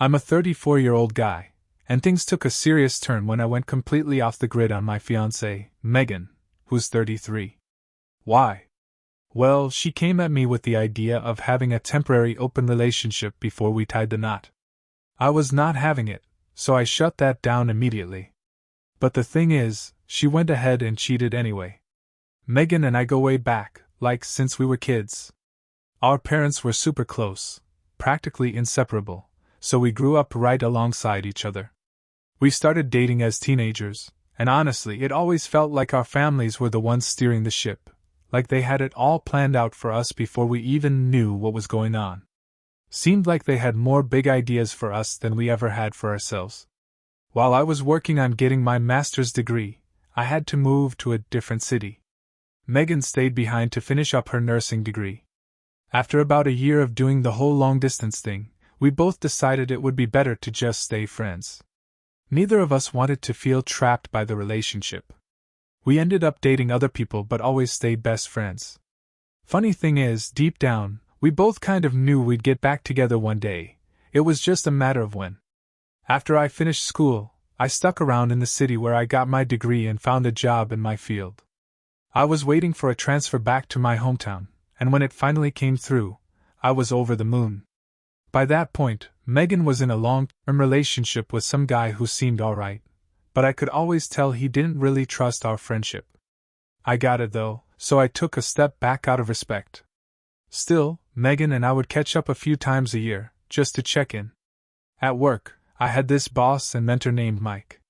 I'm a 34-year-old guy, and things took a serious turn when I went completely off the grid on my fiancée, Megan, who's 33. Why? Well, she came at me with the idea of having a temporary open relationship before we tied the knot. I was not having it, so I shut that down immediately. But the thing is, she went ahead and cheated anyway. Megan and I go way back, like since we were kids. Our parents were super close, practically inseparable, so we grew up right alongside each other. We started dating as teenagers, and honestly, it always felt like our families were the ones steering the ship, like they had it all planned out for us before we even knew what was going on. Seemed like they had more big ideas for us than we ever had for ourselves. While I was working on getting my master's degree, I had to move to a different city. Megan stayed behind to finish up her nursing degree. After about a year of doing the whole long-distance thing, we both decided it would be better to just stay friends. Neither of us wanted to feel trapped by the relationship. We ended up dating other people but always stayed best friends. Funny thing is, deep down, we both kind of knew we'd get back together one day. It was just a matter of when. After I finished school, I stuck around in the city where I got my degree and found a job in my field. I was waiting for a transfer back to my hometown, and when it finally came through, I was over the moon. By that point, Megan was in a long-term relationship with some guy who seemed alright, but I could always tell he didn't really trust our friendship. I got it though, so I took a step back out of respect. Still, Megan and I would catch up a few times a year, just to check in. At work, I had this boss and mentor named Mike.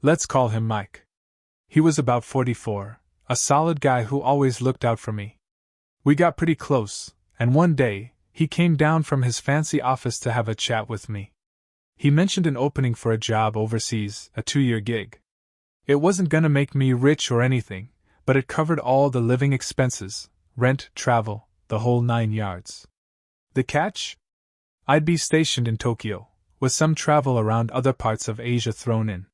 Let's call him Mike. He was about 44, a solid guy who always looked out for me. We got pretty close, and one day, he came down from his fancy office to have a chat with me. He mentioned an opening for a job overseas, a 2-year gig. It wasn't gonna make me rich or anything, but it covered all the living expenses, rent, travel, the whole 9 yards. The catch? I'd be stationed in Tokyo, with some travel around other parts of Asia thrown in.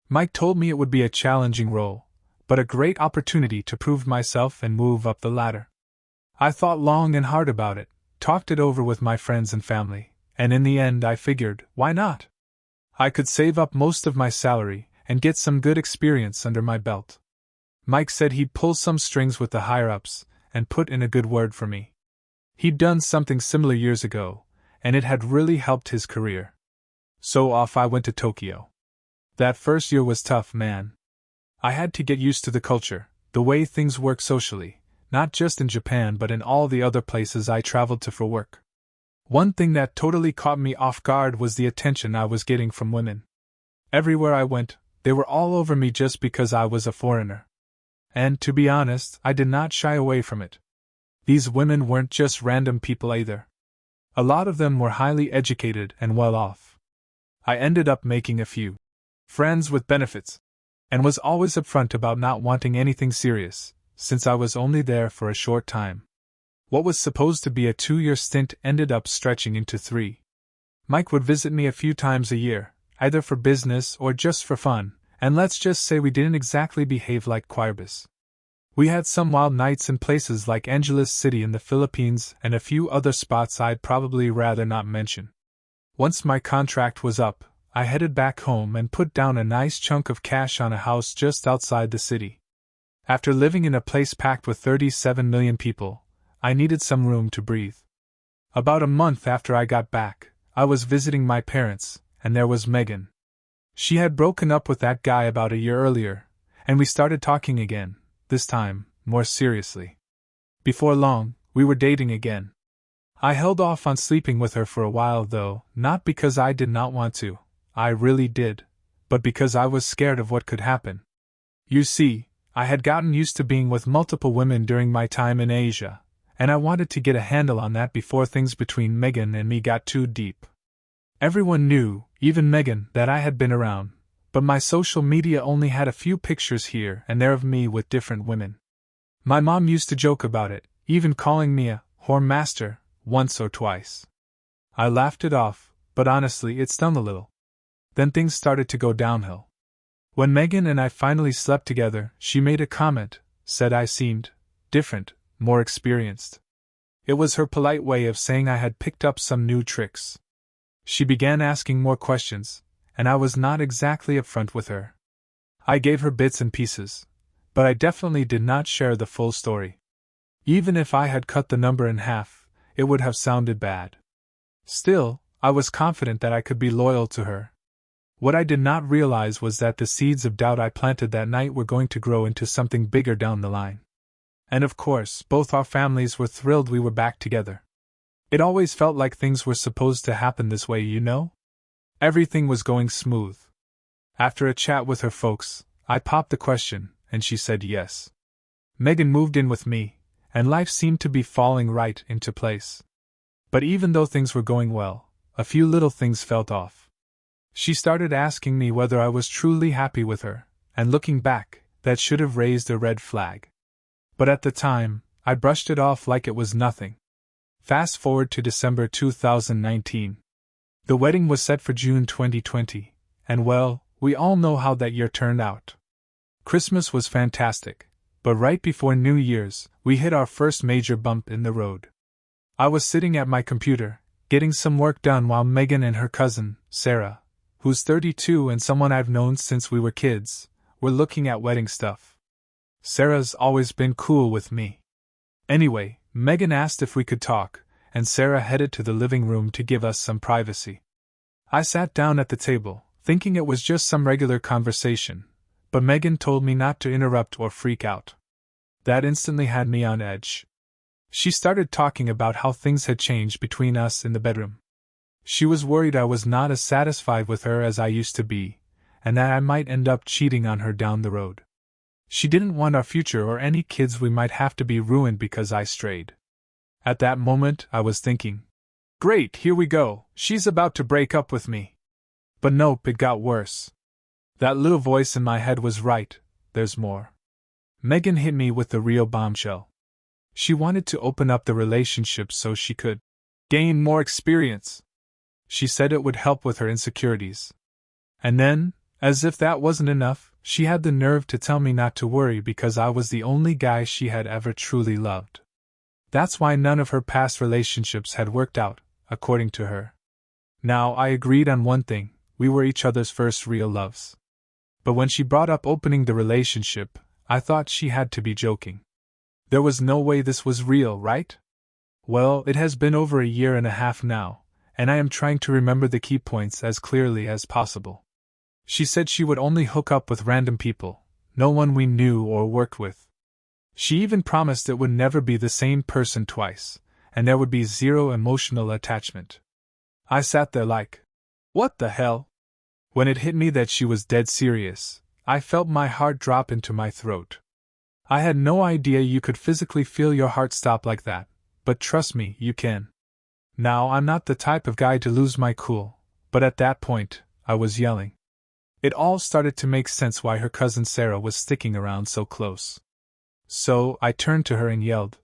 Mike told me it would be a challenging role, but a great opportunity to prove myself and move up the ladder. I thought long and hard about it, talked it over with my friends and family, and in the end I figured, why not? I could save up most of my salary and get some good experience under my belt. Mike said he'd pull some strings with the higher-ups and put in a good word for me. He'd done something similar years ago, and it had really helped his career. So off I went to Tokyo. That first year was tough, man. I had to get used to the culture, the way things work socially, not just in Japan but in all the other places I traveled to for work. One thing that totally caught me off guard was the attention I was getting from women. Everywhere I went, they were all over me just because I was a foreigner. And, to be honest, I did not shy away from it. These women weren't just random people either. A lot of them were highly educated and well off. I ended up making a few friends with benefits, and was always upfront about not wanting anything serious, since I was only there for a short time. What was supposed to be a 2-year stint ended up stretching into 3. Mike would visit me a few times a year, either for business or just for fun, and let's just say we didn't exactly behave like choirbus. We had some wild nights in places like Angeles City in the Philippines and a few other spots I'd probably rather not mention. Once my contract was up, I headed back home and put down a nice chunk of cash on a house just outside the city. After living in a place packed with 37 million people, I needed some room to breathe. About a month after I got back, I was visiting my parents, and there was Megan. She had broken up with that guy about a year earlier, and we started talking again, this time, more seriously. Before long, we were dating again. I held off on sleeping with her for a while though, not because I did not want to, I really did, but because I was scared of what could happen. You see, I had gotten used to being with multiple women during my time in Asia, and I wanted to get a handle on that before things between Megan and me got too deep. Everyone knew, even Megan, that I had been around, but my social media only had a few pictures here and there of me with different women. My mom used to joke about it, even calling me a whore master once or twice. I laughed it off, but honestly it stung a little. Then things started to go downhill. When Megan and I finally slept together, she made a comment, said I seemed different, more experienced. It was her polite way of saying I had picked up some new tricks. She began asking more questions, and I was not exactly upfront with her. I gave her bits and pieces, but I definitely did not share the full story. Even if I had cut the number in half, it would have sounded bad. Still, I was confident that I could be loyal to her. What I did not realize was that the seeds of doubt I planted that night were going to grow into something bigger down the line. And of course, both our families were thrilled we were back together. It always felt like things were supposed to happen this way, you know? Everything was going smooth. After a chat with her folks, I popped the question, and she said yes. Megan moved in with me, and life seemed to be falling right into place. But even though things were going well, a few little things felt off. She started asking me whether I was truly happy with her, and looking back, that should have raised a red flag. But at the time, I brushed it off like it was nothing. Fast forward to December 2019. The wedding was set for June 2020, and well, we all know how that year turned out. Christmas was fantastic, but right before New Year's, we hit our first major bump in the road. I was sitting at my computer, getting some work done while Megan and her cousin, Sarah, who's 32 and someone I've known since we were kids, were looking at wedding stuff. Sarah's always been cool with me. Anyway, Megan asked if we could talk, and Sarah headed to the living room to give us some privacy. I sat down at the table, thinking it was just some regular conversation, but Megan told me not to interrupt or freak out. That instantly had me on edge. She started talking about how things had changed between us in the bedroom. She was worried I was not as satisfied with her as I used to be, and that I might end up cheating on her down the road. She didn't want our future or any kids we might have to be ruined because I strayed. At that moment, I was thinking, great, here we go, she's about to break up with me. But nope, it got worse. That little voice in my head was right, there's more. Megan hit me with the real bombshell. She wanted to open up the relationship so she could gain more experience. She said it would help with her insecurities. And then, as if that wasn't enough, she had the nerve to tell me not to worry because I was the only guy she had ever truly loved. That's why none of her past relationships had worked out, according to her. Now, I agreed on one thing, we were each other's first real loves. But when she brought up opening the relationship, I thought she had to be joking. There was no way this was real, right? Well, it has been over a year and a half now, and I am trying to remember the key points as clearly as possible. She said she would only hook up with random people, no one we knew or worked with. She even promised it would never be the same person twice, and there would be zero emotional attachment. I sat there like, what the hell? When it hit me that she was dead serious, I felt my heart drop into my throat. I had no idea you could physically feel your heart stop like that, but trust me, you can. Now, I'm not the type of guy to lose my cool, but at that point, I was yelling. It all started to make sense why her cousin Sarah was sticking around so close. So, I turned to her and yelled,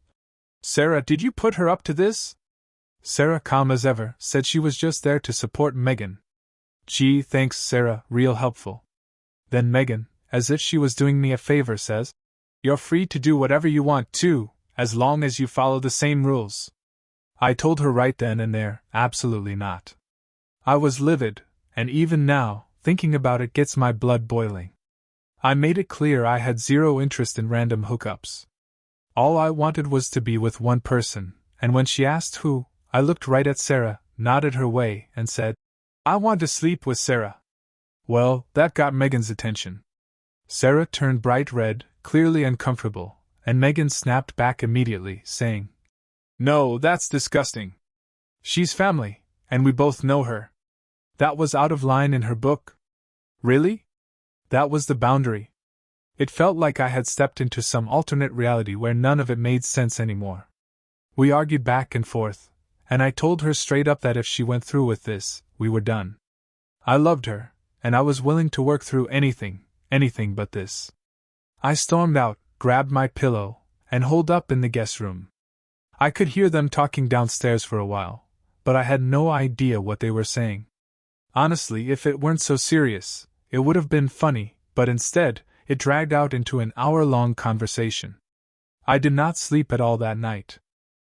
Sarah, did you put her up to this? Sarah, calm as ever, said she was just there to support Megan. Gee, thanks, Sarah, real helpful. Then Megan, as if she was doing me a favor, says, you're free to do whatever you want too, as long as you follow the same rules. I told her right then and there, absolutely not. I was livid, and even now, thinking about it gets my blood boiling. I made it clear I had zero interest in random hookups. All I wanted was to be with one person, and when she asked who, I looked right at Sarah, nodded her way, and said, I want to sleep with Sarah. Well, that got Megan's attention. Sarah turned bright red, clearly uncomfortable, and Megan snapped back immediately, saying, No, that's disgusting. She's family, and we both know her. That was out of line in her book. Really? That was the boundary. It felt like I had stepped into some alternate reality where none of it made sense anymore. We argued back and forth, and I told her straight up that if she went through with this, we were done. I loved her, and I was willing to work through anything but this. I stormed out, grabbed my pillow, and holed up in the guest room. I could hear them talking downstairs for a while, but I had no idea what they were saying. Honestly, if it weren't so serious, it would have been funny, but instead, it dragged out into an hour-long conversation. I did not sleep at all that night.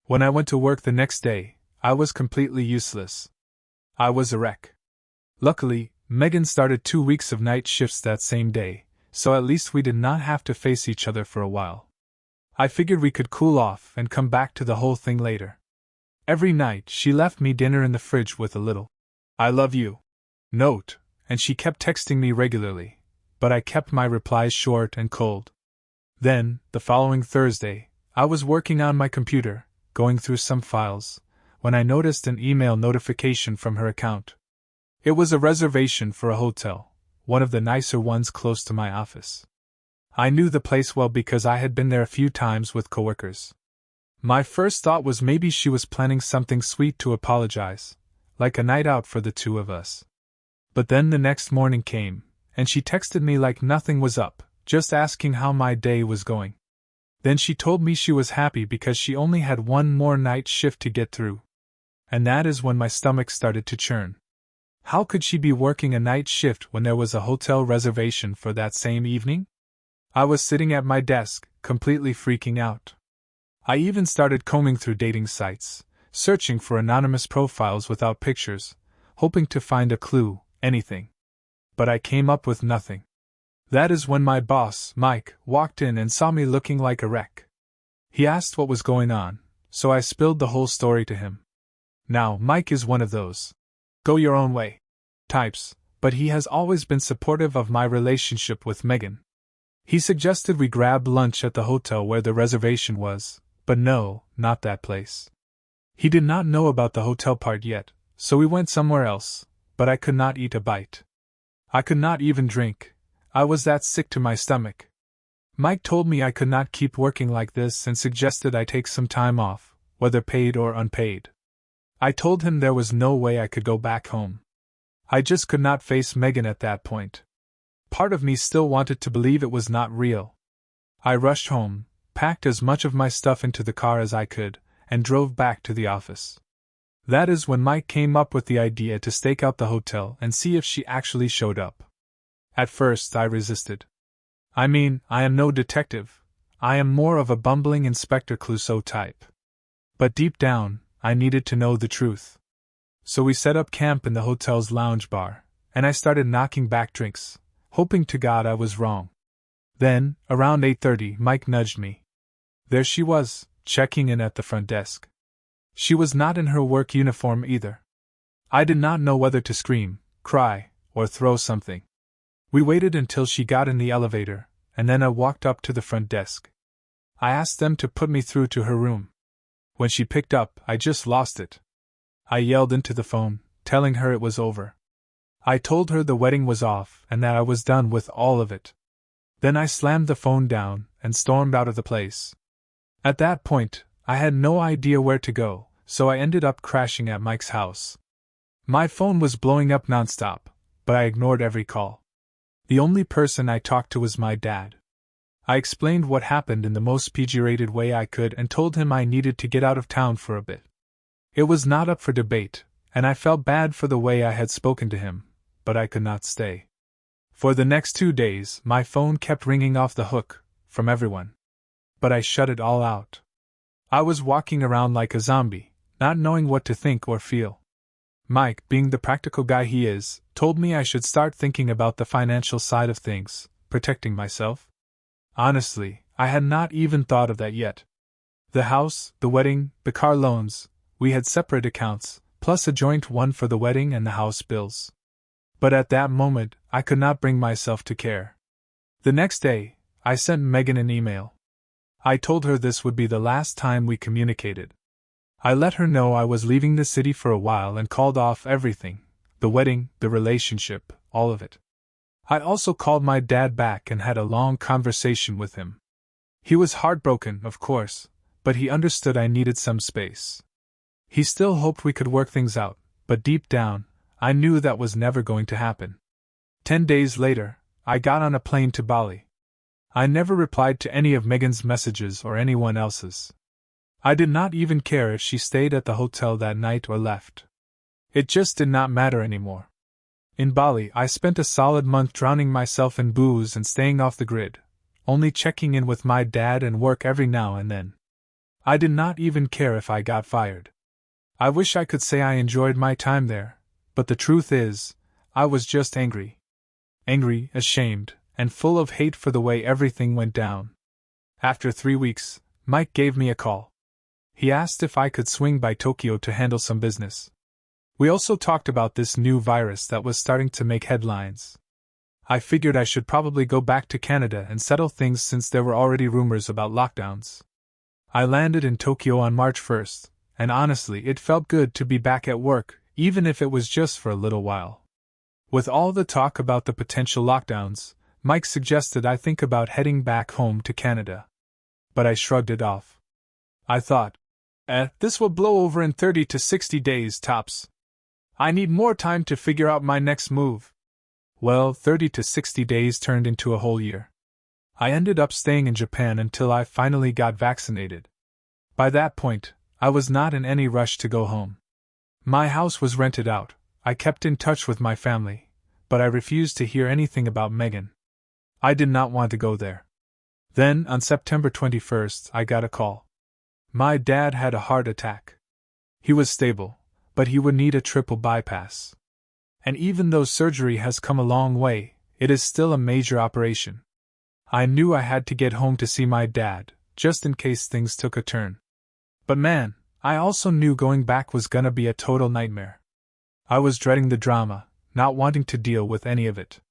When I went to work the next day, I was completely useless. I was a wreck. Luckily, Megan started 2 weeks of night shifts that same day, so at least we did not have to face each other for a while. I figured we could cool off and come back to the whole thing later. Every night she left me dinner in the fridge with a little "I love you" note, and she kept texting me regularly, but I kept my replies short and cold. Then, the following Thursday, I was working on my computer, going through some files, when I noticed an email notification from her account. It was a reservation for a hotel, one of the nicer ones close to my office. I knew the place well because I had been there a few times with coworkers. My first thought was maybe she was planning something sweet to apologize, like a night out for the two of us. But then the next morning came, and she texted me like nothing was up, just asking how my day was going. Then she told me she was happy because she only had one more night shift to get through. And that is when my stomach started to churn. How could she be working a night shift when there was a hotel reservation for that same evening? I was sitting at my desk, completely freaking out. I even started combing through dating sites, searching for anonymous profiles without pictures, hoping to find a clue, anything. But I came up with nothing. That is when my boss, Mike, walked in and saw me looking like a wreck. He asked what was going on, so I spilled the whole story to him. Now, Mike is one of those go your own way types, but he has always been supportive of my relationship with Megan. He suggested we grab lunch at the hotel where the reservation was, but no, not that place. He did not know about the hotel part yet, so we went somewhere else, but I could not eat a bite. I could not even drink. I was that sick to my stomach. Mike told me I could not keep working like this and suggested I take some time off, whether paid or unpaid. I told him there was no way I could go back home. I just could not face Megan at that point. Part of me still wanted to believe it was not real. I rushed home, packed as much of my stuff into the car as I could, and drove back to the office. That is when Mike came up with the idea to stake out the hotel and see if she actually showed up. At first I resisted. I mean, I am no detective. I am more of a bumbling Inspector Clouseau type. But deep down, I needed to know the truth. So we set up camp in the hotel's lounge bar, and I started knocking back drinks, hoping to God I was wrong. Then, around 8:30, Mike nudged me. There she was, checking in at the front desk. She was not in her work uniform either. I did not know whether to scream, cry, or throw something. We waited until she got in the elevator, and then I walked up to the front desk. I asked them to put me through to her room. When she picked up, I just lost it. I yelled into the phone, telling her it was over. I told her the wedding was off and that I was done with all of it. Then I slammed the phone down and stormed out of the place. At that point, I had no idea where to go, so I ended up crashing at Mike's house. My phone was blowing up nonstop, but I ignored every call. The only person I talked to was my dad. I explained what happened in the most PG-rated way I could and told him I needed to get out of town for a bit. It was not up for debate, and I felt bad for the way I had spoken to him, but I could not stay. For the next 2 days, my phone kept ringing off the hook, from everyone. But I shut it all out. I was walking around like a zombie, not knowing what to think or feel. Mike, being the practical guy he is, told me I should start thinking about the financial side of things, protecting myself. Honestly, I had not even thought of that yet. The house, the wedding, the car loans, we had separate accounts, plus a joint one for the wedding and the house bills. But at that moment, I could not bring myself to care. The next day, I sent Megan an email. I told her this would be the last time we communicated. I let her know I was leaving the city for a while and called off everything, the wedding, the relationship, all of it. I also called my dad back and had a long conversation with him. He was heartbroken, of course, but he understood I needed some space. He still hoped we could work things out, but deep down, I knew that was never going to happen. 10 days later, I got on a plane to Bali. I never replied to any of Megan's messages or anyone else's. I did not even care if she stayed at the hotel that night or left. It just did not matter anymore. In Bali, I spent a solid month drowning myself in booze and staying off the grid, only checking in with my dad and work every now and then. I did not even care if I got fired. I wish I could say I enjoyed my time there, But the truth is, I was just angry. Angry, ashamed, and full of hate for the way everything went down. After 3 weeks, Mike gave me a call. He asked if I could swing by Tokyo to handle some business. We also talked about this new virus that was starting to make headlines. I figured I should probably go back to Canada and settle things since there were already rumors about lockdowns. I landed in Tokyo on March 1st, and honestly, it felt good to be back at work, even if it was just for a little while. With all the talk about the potential lockdowns, Mike suggested I think about heading back home to Canada. But I shrugged it off. I thought, this will blow over in 30 to 60 days tops. I need more time to figure out my next move. Well, 30 to 60 days turned into a whole year. I ended up staying in Japan until I finally got vaccinated. By that point, I was not in any rush to go home. My house was rented out. I kept in touch with my family, but I refused to hear anything about Megan. I did not want to go there. Then, on September 21st, I got a call. My dad had a heart attack. He was stable, but he would need a triple bypass. And even though surgery has come a long way, it is still a major operation. I knew I had to get home to see my dad, just in case things took a turn. But man, I also knew going back was gonna be a total nightmare. I was dreading the drama, not wanting to deal with any of it.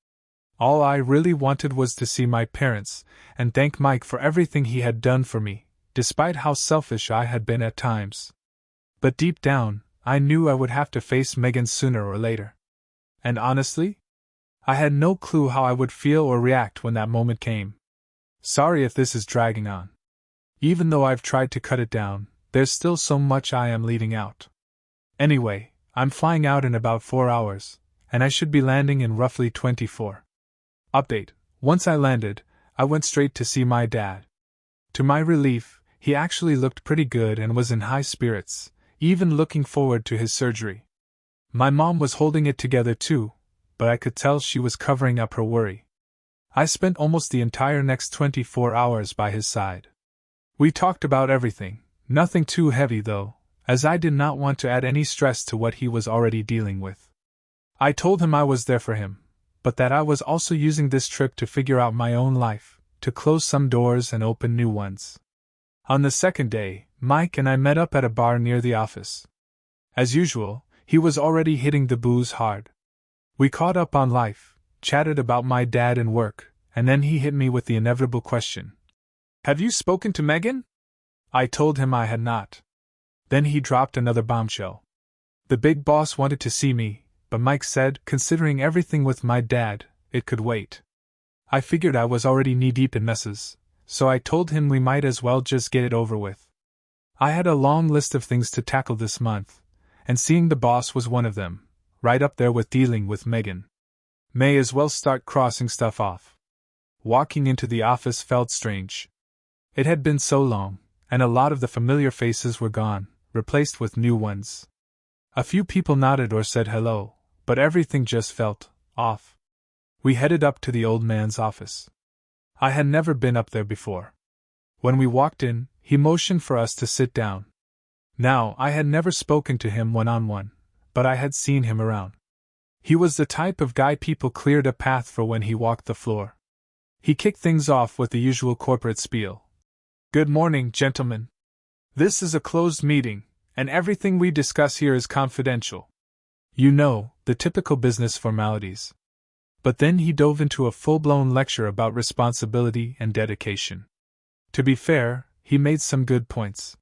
All I really wanted was to see my parents, and thank Mike for everything he had done for me, despite how selfish I had been at times. But deep down, I knew I would have to face Megan sooner or later. And honestly, I had no clue how I would feel or react when that moment came. Sorry if this is dragging on. Even though I've tried to cut it down, there's still so much I am leaving out. Anyway, I'm flying out in about 4 hours, and I should be landing in roughly 24. Update: once I landed, I went straight to see my dad. To my relief, he actually looked pretty good and was in high spirits, even looking forward to his surgery. My mom was holding it together too, but I could tell she was covering up her worry. I spent almost the entire next 24 hours by his side. We talked about everything, nothing too heavy though, as I did not want to add any stress to what he was already dealing with. I told him I was there for him, but that I was also using this trip to figure out my own life, to close some doors and open new ones. On the second day, Mike and I met up at a bar near the office. As usual, he was already hitting the booze hard. We caught up on life, chatted about my dad and work, and then he hit me with the inevitable question. Have you spoken to Megan? I told him I had not. Then he dropped another bombshell. The big boss wanted to see me, but Mike said, considering everything with my dad, it could wait. I figured I was already knee-deep in messes, so I told him we might as well just get it over with. I had a long list of things to tackle this month, and seeing the boss was one of them, right up there with dealing with Megan. May as well start crossing stuff off. Walking into the office felt strange. It had been so long, and a lot of the familiar faces were gone, replaced with new ones. A few people nodded or said hello, but everything just felt off. We headed up to the old man's office. I had never been up there before. When we walked in, he motioned for us to sit down. Now, I had never spoken to him one-on-one, but I had seen him around. He was the type of guy people cleared a path for when he walked the floor. He kicked things off with the usual corporate spiel. Good morning, gentlemen. This is a closed meeting, and everything we discuss here is confidential. You know, the typical business formalities. But then he dove into a full-blown lecture about responsibility and dedication. To be fair, he made some good points.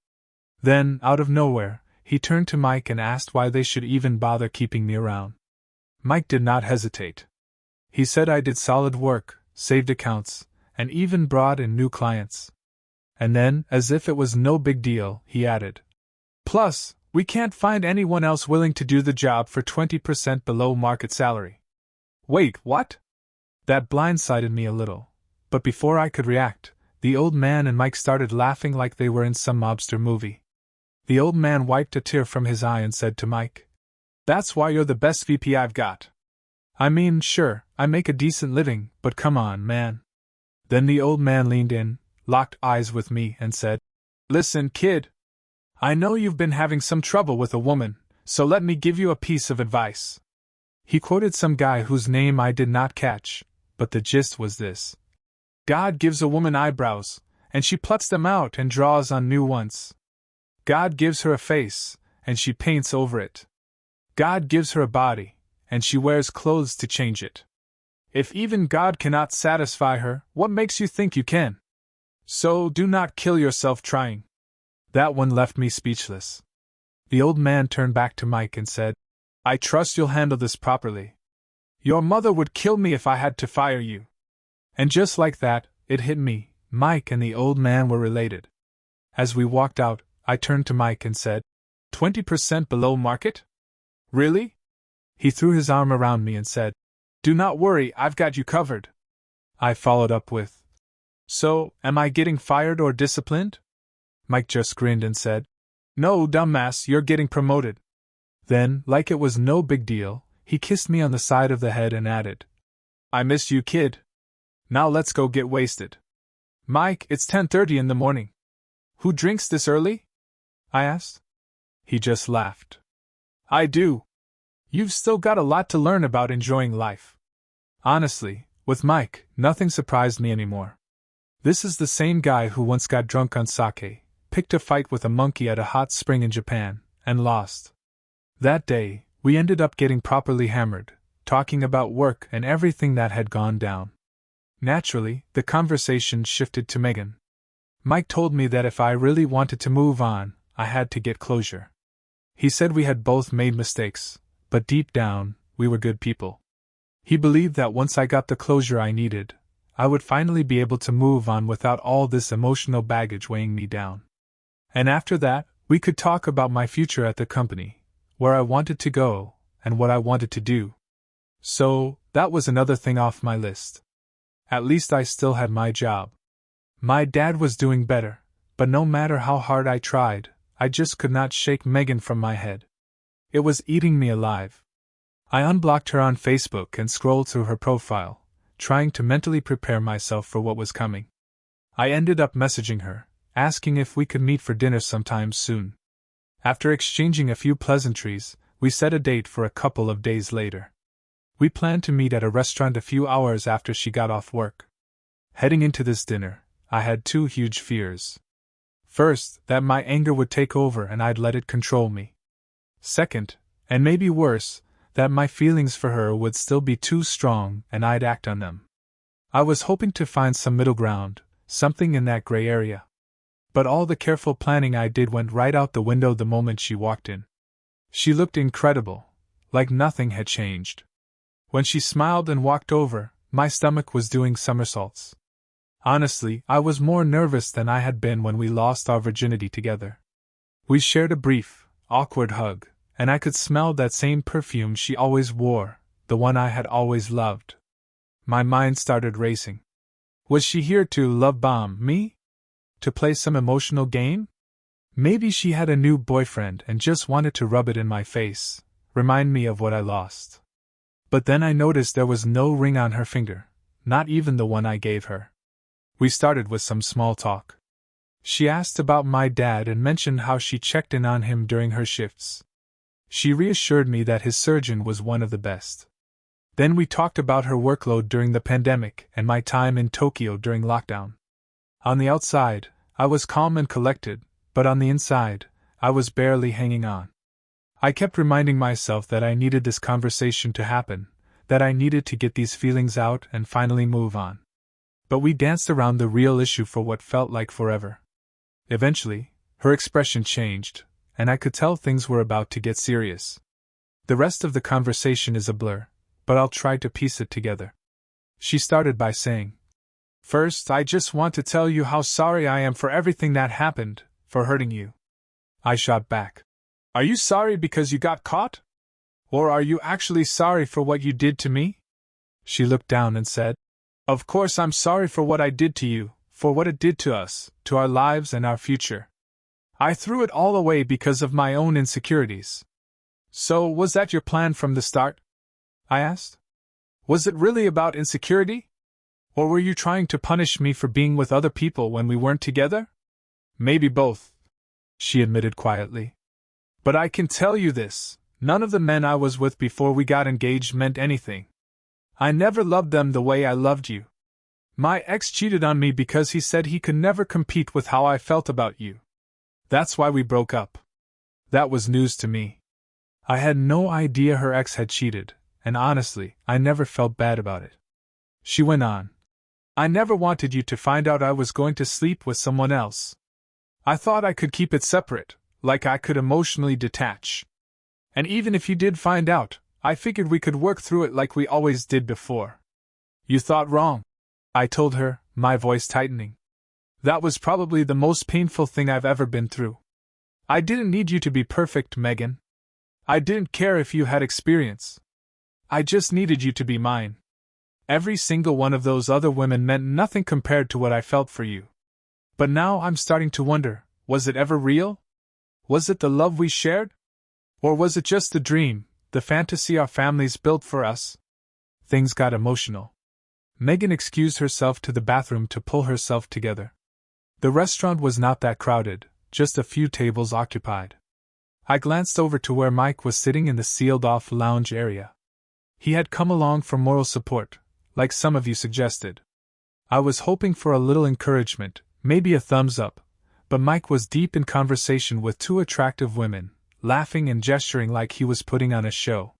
Then, out of nowhere, he turned to Mike and asked why they should even bother keeping me around. Mike did not hesitate. He said I did solid work, saved accounts, and even brought in new clients. And then, as if it was no big deal, he added, plus, we can't find anyone else willing to do the job for 20% below market salary. Wait, what? That blindsided me a little, but before I could react, the old man and Mike started laughing like they were in some mobster movie. The old man wiped a tear from his eye and said to Mike, That's why you're the best VP I've got. I mean, sure, I make a decent living, but come on, man. Then the old man leaned in, locked eyes with me, and said, Listen, kid. I know you've been having some trouble with a woman, so let me give you a piece of advice. He quoted some guy whose name I did not catch, but the gist was this. God gives a woman eyebrows, and she plucks them out and draws on new ones. God gives her a face, and she paints over it. God gives her a body, and she wears clothes to change it. If even God cannot satisfy her, what makes you think you can? So do not kill yourself trying. That one left me speechless. The old man turned back to Mike and said, I trust you'll handle this properly. Your mother would kill me if I had to fire you. And just like that, it hit me. Mike and the old man were related. As we walked out, I turned to Mike and said, 20% below market? Really? He threw his arm around me and said, Do not worry, I've got you covered. I followed up with, So, am I getting fired or disciplined? Mike just grinned and said, No, dumbass, you're getting promoted. Then, like it was no big deal, he kissed me on the side of the head and added, I miss you, kid. Now let's go get wasted. Mike, it's 10:30 in the morning. Who drinks this early? I asked. He just laughed. I do. You've still got a lot to learn about enjoying life. Honestly, with Mike, nothing surprised me anymore. This is the same guy who once got drunk on sake, picked a fight with a monkey at a hot spring in Japan, and lost. That day, we ended up getting properly hammered, talking about work and everything that had gone down. Naturally, the conversation shifted to Megan. Mike told me that if I really wanted to move on, I had to get closure. He said we had both made mistakes, but deep down, we were good people. He believed that once I got the closure I needed, I would finally be able to move on without all this emotional baggage weighing me down. And after that, we could talk about my future at the company, where I wanted to go, and what I wanted to do. So, that was another thing off my list. At least I still had my job. My dad was doing better, but no matter how hard I tried, I just could not shake Megan from my head. It was eating me alive. I unblocked her on Facebook and scrolled through her profile, trying to mentally prepare myself for what was coming. I ended up messaging her, asking if we could meet for dinner sometime soon. After exchanging a few pleasantries, we set a date for a couple of days later. We planned to meet at a restaurant a few hours after she got off work. Heading into this dinner, I had two huge fears. First, that my anger would take over and I'd let it control me. Second, and maybe worse, that my feelings for her would still be too strong and I'd act on them. I was hoping to find some middle ground, something in that gray area. But all the careful planning I did went right out the window the moment she walked in. She looked incredible, like nothing had changed. When she smiled and walked over, my stomach was doing somersaults. Honestly, I was more nervous than I had been when we lost our virginity together. We shared a brief, awkward hug, and I could smell that same perfume she always wore, the one I had always loved. My mind started racing. Was she here to love bomb me? To play some emotional game? Maybe she had a new boyfriend and just wanted to rub it in my face, remind me of what I lost. But then I noticed there was no ring on her finger, not even the one I gave her. We started with some small talk. She asked about my dad and mentioned how she checked in on him during her shifts. She reassured me that his surgeon was one of the best. Then we talked about her workload during the pandemic and my time in Tokyo during lockdown. On the outside, I was calm and collected, but on the inside, I was barely hanging on. I kept reminding myself that I needed this conversation to happen, that I needed to get these feelings out and finally move on. But we danced around the real issue for what felt like forever. Eventually, her expression changed, and I could tell things were about to get serious. The rest of the conversation is a blur, but I'll try to piece it together. She started by saying, First, I just want to tell you how sorry I am for everything that happened, for hurting you. I shot back. Are you sorry because you got caught? Or are you actually sorry for what you did to me? She looked down and said, Of course I'm sorry for what I did to you, for what it did to us, to our lives and our future. I threw it all away because of my own insecurities. So, was that your plan from the start? I asked. Was it really about insecurity? Or were you trying to punish me for being with other people when we weren't together? Maybe both, she admitted quietly. But I can tell you this, None of the men I was with before we got engaged meant anything. I never loved them the way I loved you. My ex cheated on me because he said he could never compete with how I felt about you. That's why we broke up. That was news to me. I had no idea her ex had cheated, and honestly, I never felt bad about it. She went on. I never wanted you to find out I was going to sleep with someone else. I thought I could keep it separate, like I could emotionally detach. And even if you did find out, I figured we could work through it like we always did before. You thought wrong, I told her, my voice tightening. That was probably the most painful thing I've ever been through. I didn't need you to be perfect, Megan. I didn't care if you had experience. I just needed you to be mine. Every single one of those other women meant nothing compared to what I felt for you. But now I'm starting to wonder, was it ever real? Was it the love we shared? Or was it just the dream, the fantasy our families built for us? Things got emotional. Megan excused herself to the bathroom to pull herself together. The restaurant was not that crowded, just a few tables occupied. I glanced over to where Mike was sitting in the sealed-off lounge area. He had come along for moral support, like some of you suggested. I was hoping for a little encouragement, maybe a thumbs up, but Mike was deep in conversation with two attractive women, laughing and gesturing like he was putting on a show.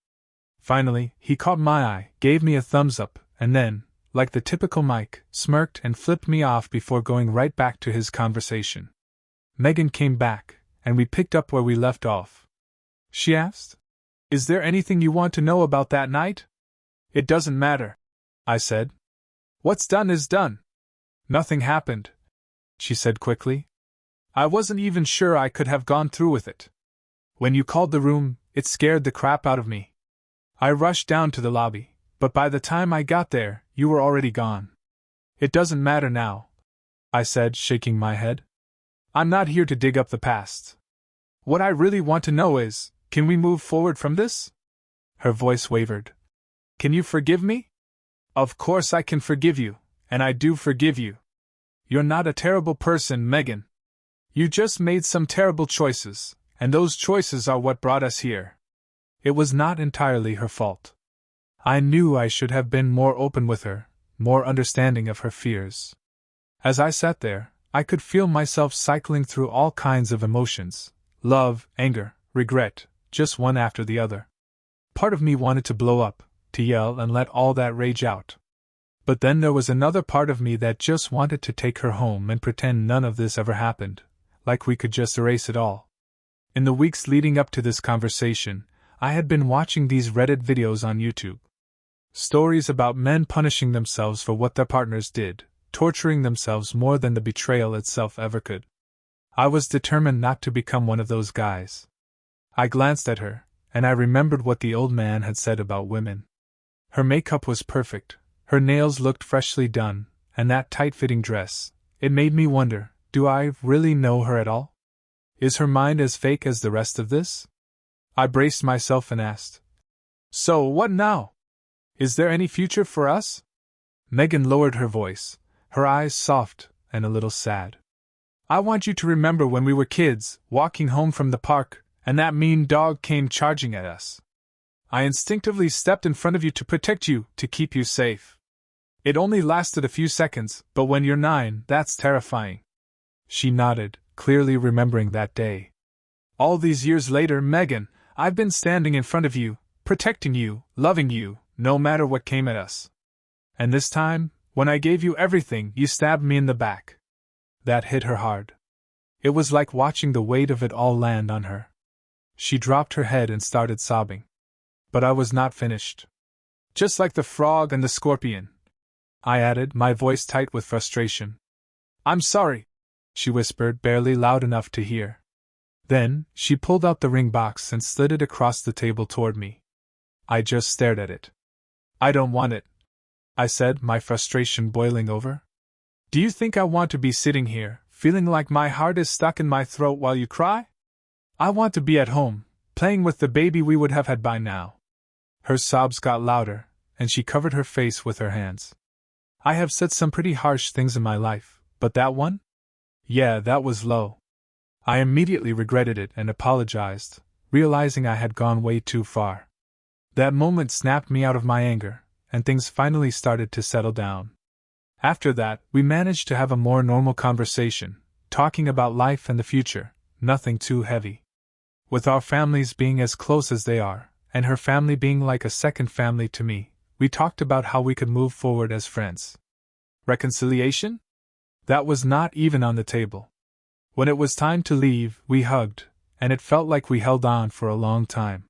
Finally, he caught my eye, gave me a thumbs up, and then, like the typical Mike, smirked and flipped me off before going right back to his conversation. Megan came back, and we picked up where we left off. She asked, "Is there anything you want to know about that night?" "It doesn't matter," I said. "What's done is done." "Nothing happened," she said quickly. "I wasn't even sure I could have gone through with it. When you called the room, it scared the crap out of me. I rushed down to the lobby, but by the time I got there, you were already gone." "It doesn't matter now," I said, shaking my head. "I'm not here to dig up the past. What I really want to know is, can we move forward from this?" Her voice wavered. "Can you forgive me?" "Of course I can forgive you, and I do forgive you. You're not a terrible person, Megan. You just made some terrible choices, and those choices are what brought us here." It was not entirely her fault. I knew I should have been more open with her, more understanding of her fears. As I sat there, I could feel myself cycling through all kinds of emotions: love, anger, regret, just one after the other. Part of me wanted to blow up, to yell and let all that rage out. But then there was another part of me that just wanted to take her home and pretend none of this ever happened, like we could just erase it all. In the weeks leading up to this conversation, I had been watching these Reddit videos on YouTube. Stories about men punishing themselves for what their partners did, torturing themselves more than the betrayal itself ever could. I was determined not to become one of those guys. I glanced at her, and I remembered what the old man had said about women. Her makeup was perfect, her nails looked freshly done, and that tight-fitting dress, it made me wonder, do I really know her at all? Is her mind as fake as the rest of this? I braced myself and asked, "So what now? Is there any future for us?" Megan lowered her voice, her eyes soft and a little sad. "I want you to remember when we were kids, walking home from the park, and that mean dog came charging at us. I instinctively stepped in front of you to protect you, to keep you safe. It only lasted a few seconds, but when you're 9, that's terrifying." She nodded, clearly remembering that day. "All these years later, Megan, I've been standing in front of you, protecting you, loving you, no matter what came at us. And this time, when I gave you everything, you stabbed me in the back." That hit her hard. It was like watching the weight of it all land on her. She dropped her head and started sobbing. But I was not finished. "Just like the frog and the scorpion," I added, my voice tight with frustration. "I'm sorry," she whispered, barely loud enough to hear. Then, she pulled out the ring box and slid it across the table toward me. I just stared at it. "I don't want it," I said, my frustration boiling over. "Do you think I want to be sitting here, feeling like my heart is stuck in my throat while you cry? I want to be at home, playing with the baby we would have had by now." Her sobs got louder, and she covered her face with her hands. "I have said some pretty harsh things in my life, but that one? Yeah, that was low. I immediately regretted it and apologized, realizing I had gone way too far. That moment snapped me out of my anger, and things finally started to settle down. After that, we managed to have a more normal conversation, talking about life and the future, nothing too heavy. With our families being as close as they are, and her family being like a second family to me, we talked about how we could move forward as friends. Reconciliation? That was not even on the table. When it was time to leave, we hugged, and it felt like we held on for a long time.